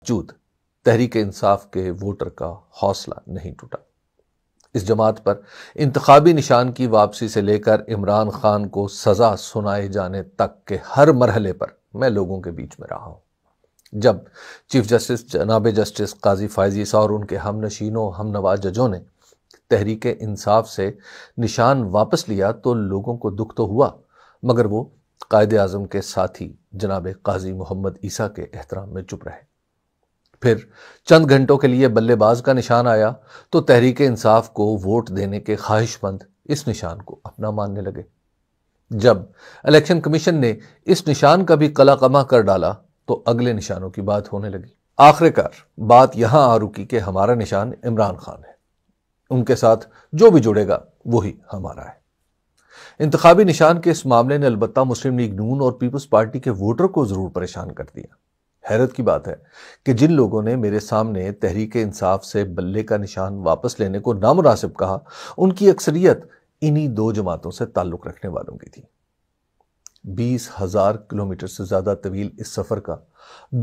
باوجود تحریک انصاف کے ووٹر کا حوصلہ نہیں ٹوٹا۔ اس جماعت پر انتخابی نشان کی واپسی سے لے کر عمران خان کو سزا سنائے جانے تک کے ہر مرحلے پر میں لوگوں کے بیچ میں رہا ہوں۔ جب چیف جسٹس جناب جسٹس قاضی فائز عیسیٰ اور ان کے ہم نشینوں ہم نوا ججوں نے تحریک انصاف سے نشان واپس لیا تو لوگوں کو دکھ تو ہوا، مگر وہ قائد اعظم کے ساتھی جناب قاضی محمد عیسیٰ کے احترام میں چپ رہے۔ پھر چند گھنٹوں کے لیے بلے باز کا نشان آیا تو تحریک انصاف کو ووٹ دینے کے خواہش مند اس نشان کو اپنا ماننے لگے۔ جب الیکشن کمیشن نے اس نشان کا بھی قلع قمع کر ڈالا تو اگلے نشانوں کی بات ہونے لگی۔ آخر کار بات یہاں آ رکی کہ ہمارا نشان عمران خان ہے، ان کے ساتھ جو بھی جڑے گا وہی ہمارا ہے۔ انتخابی نشان کے اس معاملے نے البتہ مسلم لیگ نون اور پیپلز پارٹی کے ووٹر کو ضرور پریشان کر دیا۔ حیرت کی بات ہے کہ جن لوگوں نے میرے سامنے تحریک انصاف سے بلے کا نشان واپس لینے کو نامناسب کہا، ان کی اکثریت انہی دو جماعتوں سے تعلق رکھنے والوں کی تھی۔ 20,000 کلومیٹر سے زیادہ طویل اس سفر کا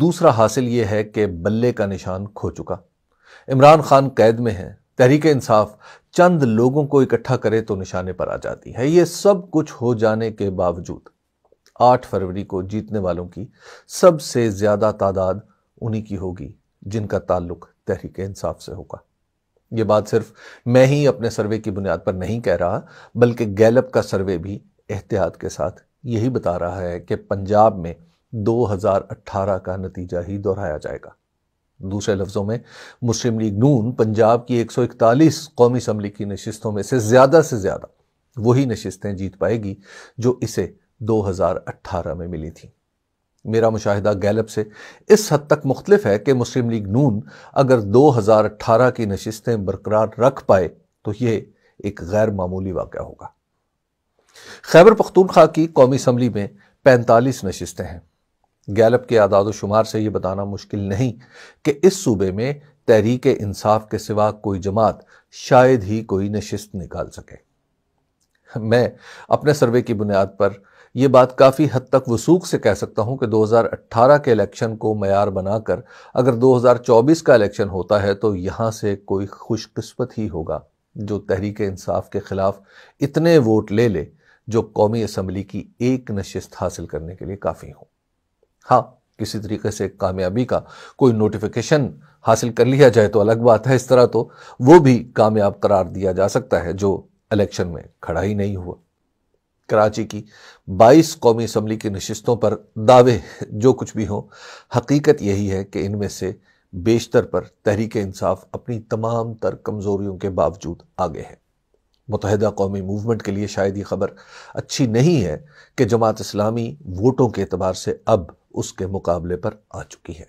دوسرا حاصل یہ ہے کہ بلے کا نشان کھو چکا۔ عمران خان قید میں ہیں، تحریک انصاف چند لوگوں کو اکٹھا کرے تو نشانے پر آ جاتی ہے۔ یہ سب کچھ ہو جانے کے باوجود 8 فروری کو جیتنے والوں کی سب سے زیادہ تعداد انہی کی ہوگی جن کا تعلق تحریک انصاف سے ہوگا۔ یہ بات صرف میں ہی اپنے سروے کی بنیاد پر نہیں کہہ رہا، بلکہ گیلپ کا سروے بھی احتیاط کے ساتھ یہی بتا رہا ہے کہ پنجاب میں 2018 کا نتیجہ ہی دہرایا جائے گا۔ دوسرے لفظوں میں مسلم لیگ نون پنجاب کی 141 قومی اسمبلی کی نشستوں میں سے زیادہ وہی نشستیں جیت پائے گی جو اسے 2018 میں ملی تھی۔ میرا مشاہدہ گیلپ سے اس حد تک مختلف ہے کہ مسلم لیگ نون اگر 2018 کی نشستیں برقرار رکھ پائے تو یہ ایک غیر معمولی واقعہ ہوگا۔ خیبر پختونخوا کی قومی اسمبلی میں 45 نشستیں ہیں۔ گیلپ کے اعداد و شمار سے یہ بتانا مشکل نہیں کہ اس صوبے میں تحریک انصاف کے سوا کوئی جماعت شاید ہی کوئی نشست نکال سکے۔ میں اپنے سروے کی بنیاد پر یہ بات کافی حد تک وثوق سے کہہ سکتا ہوں کہ 2018 کے الیکشن کو معیار بنا کر اگر 2024 کا الیکشن ہوتا ہے تو یہاں سے کوئی خوش قسمت ہی ہوگا جو تحریک انصاف کے خلاف اتنے ووٹ لے لے جو قومی اسمبلی کی ایک نشست حاصل کرنے کے لیے کافی ہوں۔ ہاں، کسی طریقے سے کامیابی کا کوئی نوٹیفیکیشن حاصل کر لیا جائے تو الگ بات ہے، اس طرح تو وہ بھی کامیاب قرار دیا جا سکتا ہے جو الیکشن میں کھڑا ہی نہیں ہوا۔ کراچی کی 22 قومی اسمبلی کی نشستوں پر دعوے جو کچھ بھی ہوں، حقیقت یہی ہے کہ ان میں سے بیشتر پر تحریک انصاف اپنی تمام تر کمزوریوں کے باوجود آگے ہے۔ متحدہ قومی موومنٹ کے لیے شاید یہ خبر اچھی نہیں ہے کہ جماعت اسلامی ووٹوں کے اعتبار سے اب اس کے مقابلے پر آ چکی ہے۔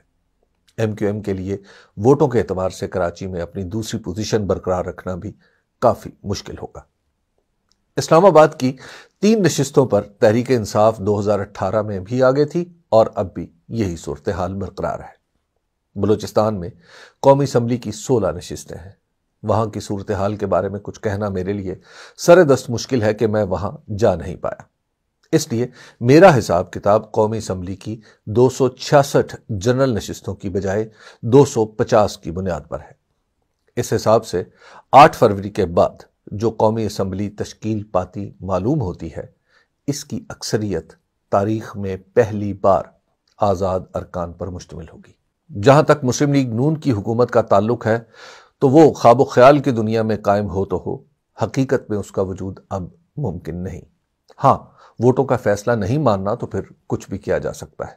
ایم کیو ایم کے لیے ووٹوں کے اعتبار سے کراچی میں اپنی دوسری پوزیشن برقرار رکھنا بھی کافی مشکل ہوگا۔ اسلام آباد کی 3 نشستوں پر تحریک انصاف 2018 میں بھی آگے تھی اور اب بھی یہی صورتحال برقرار ہے۔ بلوچستان میں قومی اسمبلی کی 16 نشستیں ہیں۔ وہاں کی صورتحال کے بارے میں کچھ کہنا میرے لیے سر دست مشکل ہے کہ میں وہاں جا نہیں پایا، اس لیے میرا حساب کتاب قومی اسمبلی کی 266 جنرل نشستوں کی بجائے 250 کی بنیاد پر ہے۔ اس حساب سے 8 فروری کے بعد جو قومی اسمبلی تشکیل پاتی معلوم ہوتی ہے، اس کی اکثریت تاریخ میں پہلی بار آزاد ارکان پر مشتمل ہوگی۔ جہاں تک مسلم لیگ نون کی حکومت کا تعلق ہے تو وہ خواب و خیال کی دنیا میں قائم ہو تو ہو، حقیقت میں اس کا وجود اب ممکن نہیں۔ ہاں، ووٹوں کا فیصلہ نہیں ماننا تو پھر کچھ بھی کیا جا سکتا ہے۔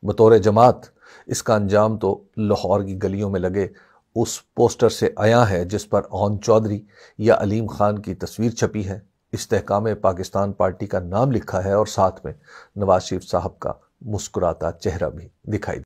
بطور جماعت اس کا انجام تو لاہور کی گلیوں میں لگے اس پوسٹر سے عیاں ہے جس پر اون چودھری یا علیم خان کی تصویر چھپی ہے، استحکام پاکستان پارٹی کا نام لکھا ہے اور ساتھ میں نواز شریف صاحب کا مسکراتا چہرہ بھی دکھائی